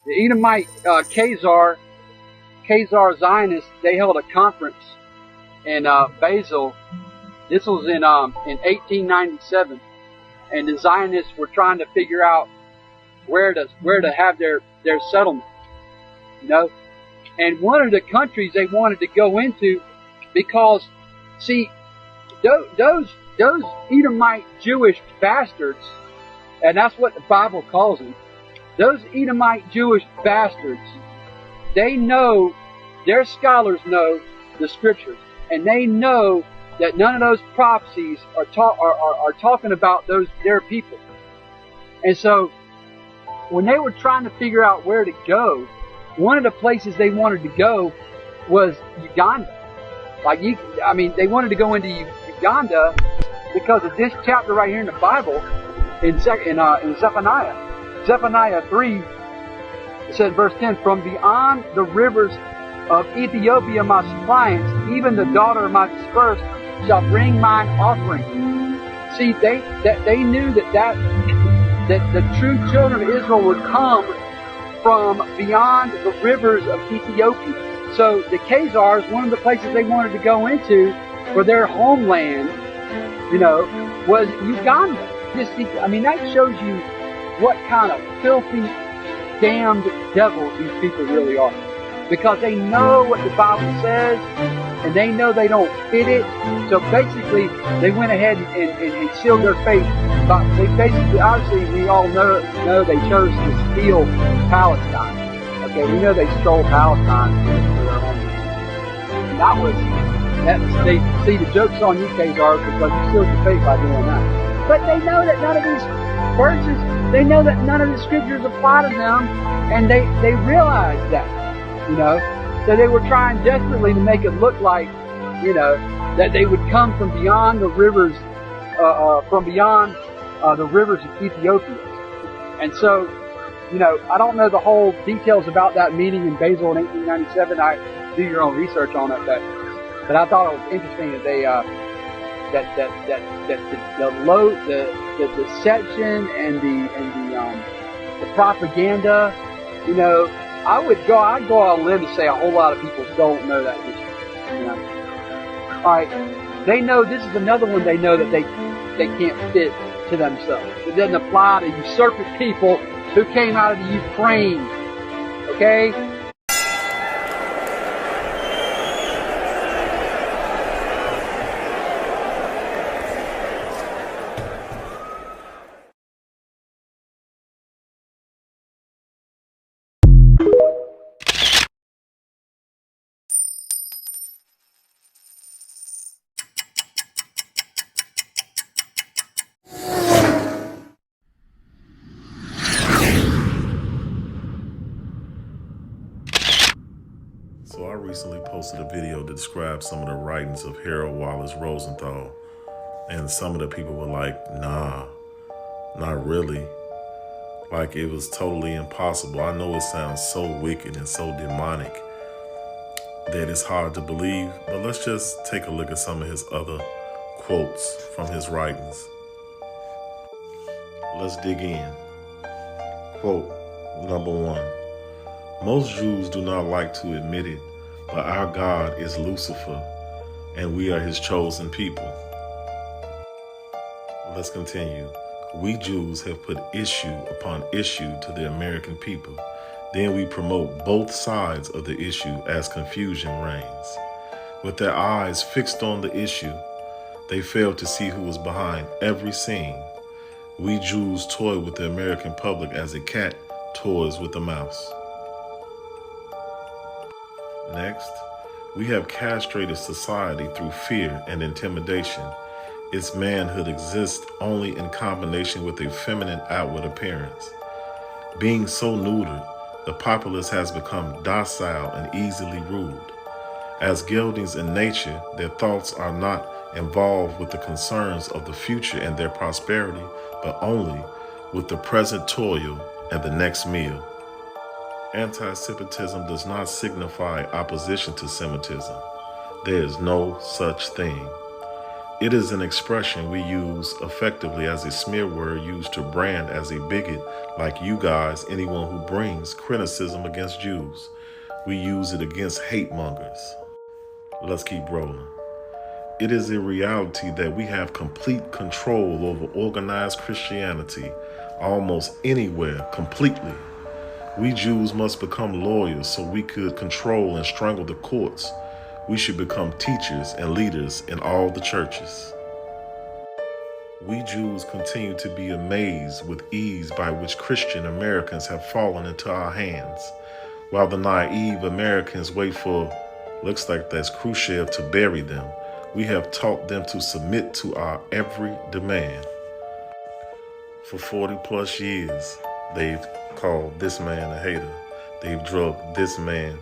The Edomite Khazar Zionists, they held a conference in Basel. This was in 1897, and the Zionists were trying to figure out where to have their settlement. You know, and one of the countries they wanted to go into, because see, those Edomite Jewish bastards, and that's what the Bible calls them. Those Edomite Jewish bastards, they know, their scholars know the scriptures, and they know that none of those prophecies are talking about their people. And so, when they were trying to figure out where to go, one of the places they wanted to go was Uganda. They wanted to go into Uganda because of this chapter right here in the Bible, in Zechariah. Zephaniah 3, it says, verse 10, from beyond the rivers of Ethiopia my suppliants, even the daughter of my dispersed, shall bring mine offering. See, they knew that the true children of Israel would come from beyond the rivers of Ethiopia. So the Khazars, one of the places they wanted to go into for their homeland, you know, was Uganda. That shows you what kind of filthy, damned devils these people really are. Because they know what the Bible says, and they know they don't fit it. So basically, they went ahead and sealed their fate. But they basically, obviously, we all know they chose to steal Palestine. Okay, we know they stole Palestine for their own. And see, the joke's on you, Khazars, because you sealed your fate by doing that. But they know that none of these verses, they know that none of the scriptures apply to them, and they realize that. You know, so they were trying desperately to make it look like, you know, that they would come from beyond the rivers, the rivers of Ethiopia. And so, you know, I don't know the whole details about that meeting in Basel in 1897. I do your own research on it, but I thought it was interesting that they the deception and the propaganda, you know. I'd go out on a limb to say a whole lot of people don't know that history. You know? Alright, they know this is another one they know that they can't fit to themselves. It doesn't apply to usurping people who came out of the Ukraine. Okay? So I recently posted a video that described some of the writings of Harold Wallace Rosenthal, and some of the people were like, nah, not really. Like it was totally impossible. I know it sounds so wicked and so demonic that it's hard to believe, but let's just take a look at some of his other quotes from his writings. Let's dig in. Quote number 1. Most Jews do not like to admit it, but our God is Lucifer, and we are his chosen people. Let's continue. We Jews have put issue upon issue to the American people. Then we promote both sides of the issue as confusion reigns. With their eyes fixed on the issue, they fail to see who is behind every scene. We Jews toy with the American public as a cat toys with a mouse. Next, we have castrated society through fear and intimidation. Its manhood exists only in combination with a feminine outward appearance. Being so neutered, the populace has become docile and easily ruled. As geldings in nature, their thoughts are not involved with the concerns of the future and their prosperity, but only with the present toil and the next meal. Anti-Semitism does not signify opposition to Semitism. There is no such thing. It is an expression we use effectively as a smear word used to brand as a bigot like you guys, anyone who brings criticism against Jews. We use it against hate mongers. Let's keep rolling. It is a reality that we have complete control over organized Christianity almost anywhere completely. We Jews must become lawyers so we could control and strangle the courts. We should become teachers and leaders in all the churches. We Jews continue to be amazed with ease by which Christian Americans have fallen into our hands, while the naive Americans wait for, looks like that's Khrushchev to bury them. We have taught them to submit to our every demand. For 40 plus years, they've called this man a hater. They've drugged this man's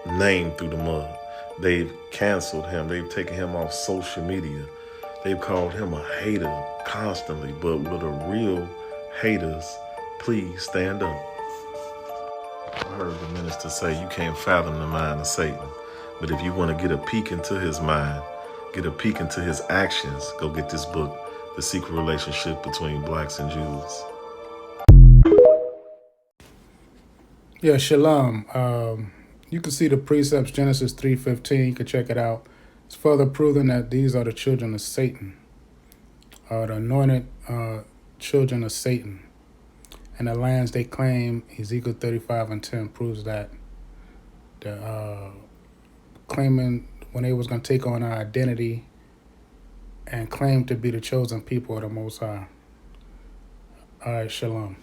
name through the mud. They've canceled him. They've taken him off social media. They've called him a hater constantly, but with the real haters, please stand up. I heard the minister say you can't fathom the mind of Satan, but if you want to get a peek into his mind, get a peek into his actions, go get this book, The Secret Relationship Between Blacks and Jews. Yeah, shalom. You can see the precepts, Genesis 3:15. You can check it out. It's further proving that these are the children of Satan, the anointed children of Satan. And the lands they claim, Ezekiel 35:10 proves that. Claiming when they was going to take on our identity and claim to be the chosen people of the Most High. All right, shalom.